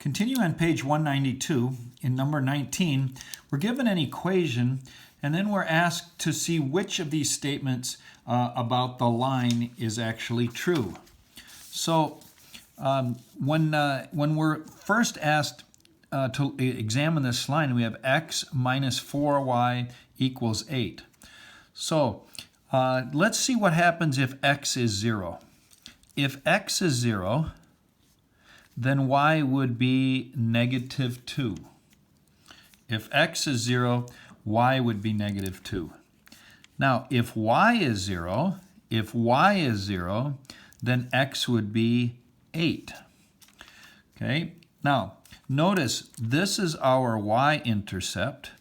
Continue on page 192 in number 19. We're given an equation and then we're asked to see which of these statements about the line is actually true. So when we're first asked to examine this line, we have x minus 4y equals 8. So let's see what happens if x is 0. If x is 0, then y would be negative 2. If x is 0, y would be negative 2. Now, if y is 0, then x would be 8. Okay, now notice this is our y-intercept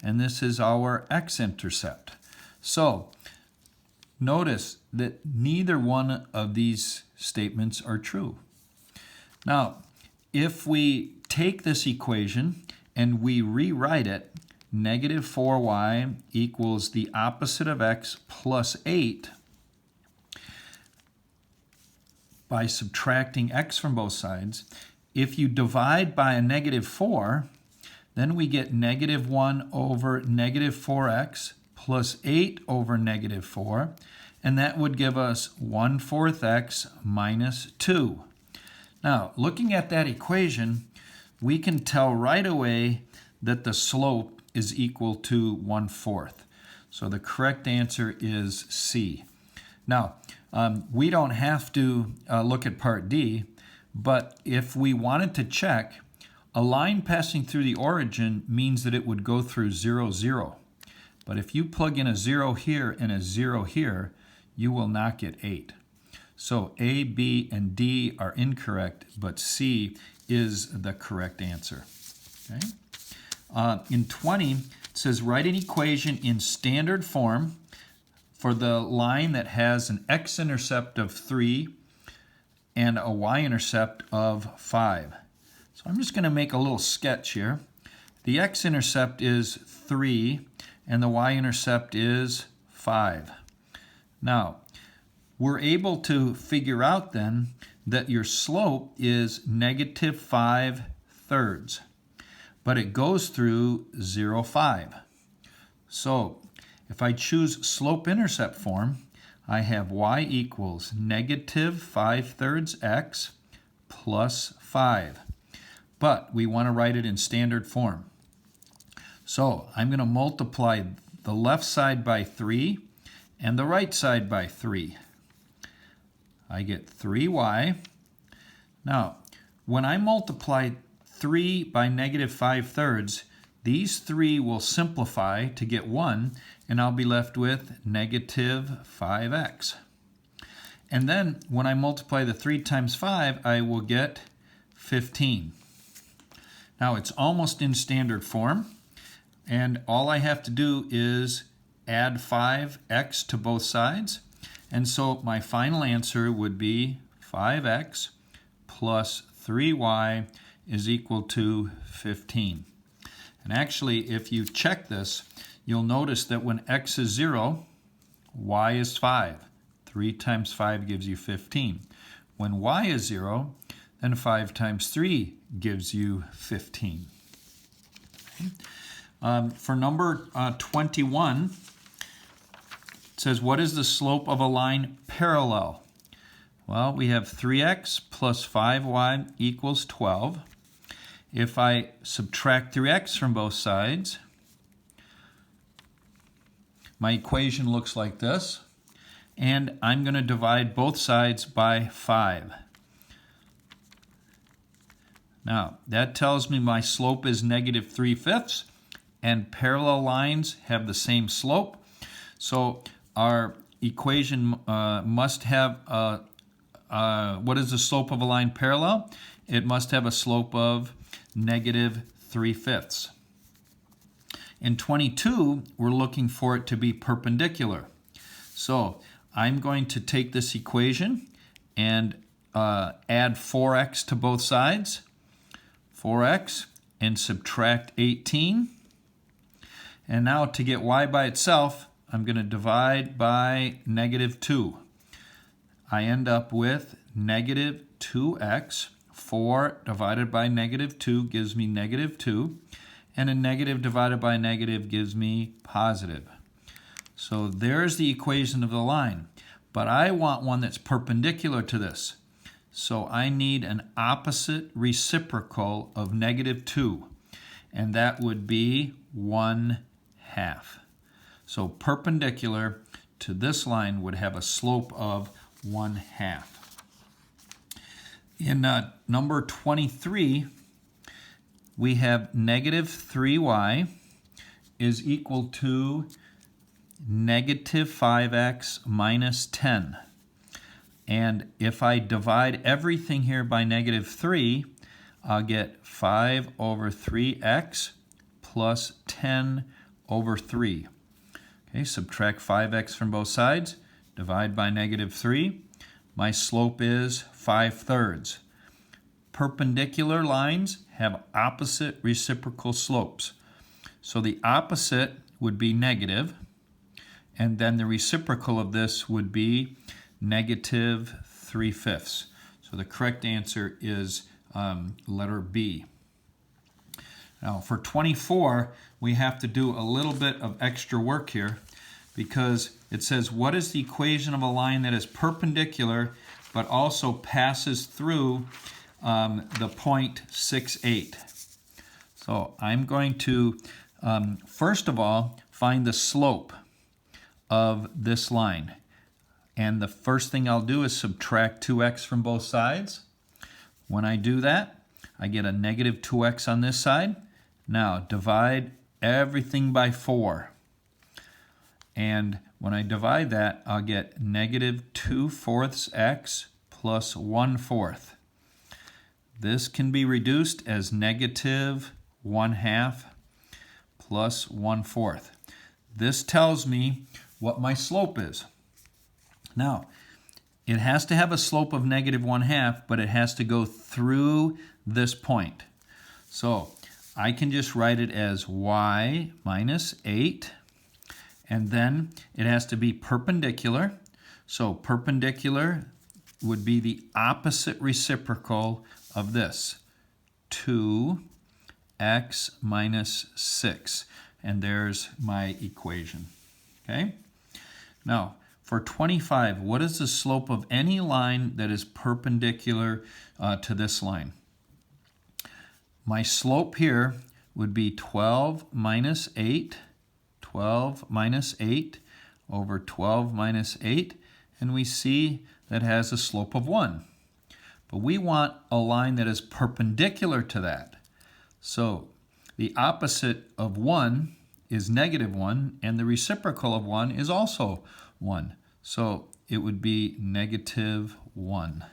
and this is our x-intercept. So notice that neither one of these statements are true. Now, if we take this equation and we rewrite it, negative 4y equals the opposite of x plus 8 by subtracting x from both sides. If you divide by a negative 4, then we get negative 1 over negative 4x plus 8 over negative 4, and that would give us 1/4 x minus 2. Now, looking at that equation, we can tell right away that the slope is equal to 1/4. So the correct answer is C. Now, we don't have to look at part D, but if we wanted to check, a line passing through the origin means that it would go through 0, 0. But if you plug in a 0 here and a 0 here, you will not get 8. So A, B, and D are incorrect, but C is the correct answer. Okay? In 20, it says write an equation in standard form for the line that has an x-intercept of 3 and a y-intercept of 5. So I'm just going to make a little sketch here. The x-intercept is 3 and the y-intercept is 5. Now, we're able to figure out then that your slope is negative 5/3, but it goes through 0, 5. So if I choose slope-intercept form, I have y equals negative 5/3 x plus 5. But we want to write it in standard form. So I'm going to multiply the left side by 3 and the right side by 3. I get 3y. Now, when I multiply 3 by negative 5/3, these 3 will simplify to get 1, and I'll be left with negative 5x. And then when I multiply the 3 times 5, I will get 15. Now, it's almost in standard form, and all I have to do is add 5x to both sides. And so my final answer would be 5x plus 3y is equal to 15. And actually, if you check this, you'll notice that when x is 0, y is 5. 3 times 5 gives you 15. When y is 0, then 5 times 3 gives you 15. Okay. For number 21, it says, what is the slope of a line parallel? Well, we have 3x plus 5y equals 12. If I subtract 3x from both sides, my equation looks like this. And I'm going to divide both sides by 5. Now, that tells me my slope is negative 3/5, and parallel lines have the same slope. So our equation must have, what is the slope of a line parallel? It must have a slope of negative 3/5. In 22, we're looking for it to be perpendicular. So I'm going to take this equation and add 4x to both sides, 4x, and subtract 18. And now to get y by itself, I'm going to divide by negative 2. I end up with negative 2x, 4 divided by negative 2 gives me negative 2. And a negative divided by negative gives me positive. So there's the equation of the line. But I want one that's perpendicular to this. So I need an opposite reciprocal of negative 2. And that would be 1/2. So perpendicular to this line would have a slope of 1/2. In number 23, we have negative 3y is equal to negative 5x minus 10. And if I divide everything here by negative 3, I'll get 5 over 3x plus 10 over 3. Okay, subtract 5x from both sides, divide by negative 3. My slope is 5/3. Perpendicular lines have opposite reciprocal slopes. So the opposite would be negative, and then the reciprocal of this would be negative 3/5. So the correct answer is letter B. Now for 24, we have to do a little bit of extra work here because it says, what is the equation of a line that is perpendicular but also passes through the point 6,8? So I'm going to, first of all, find the slope of this line. And the first thing I'll do is subtract 2x from both sides. When I do that, I get a negative 2x on this side. Now divide everything by 4. And when I divide that, I'll get negative 2/4 x plus 1/4. This can be reduced as negative 1/2 plus 1/4. This tells me what my slope is. Now, it has to have a slope of negative 1/2, but it has to go through this point. So I can just write it as y minus 8, and then it has to be perpendicular. So perpendicular would be the opposite reciprocal of this, 2x minus 6. And there's my equation. Okay? Now, for 25, what is the slope of any line that is perpendicular to this line? My slope here would be 12 minus 8 over 12 minus 8, and we see that has a slope of 1. But we want a line that is perpendicular to that. So the opposite of 1 is negative 1, and the reciprocal of 1 is also 1. So it would be negative 1.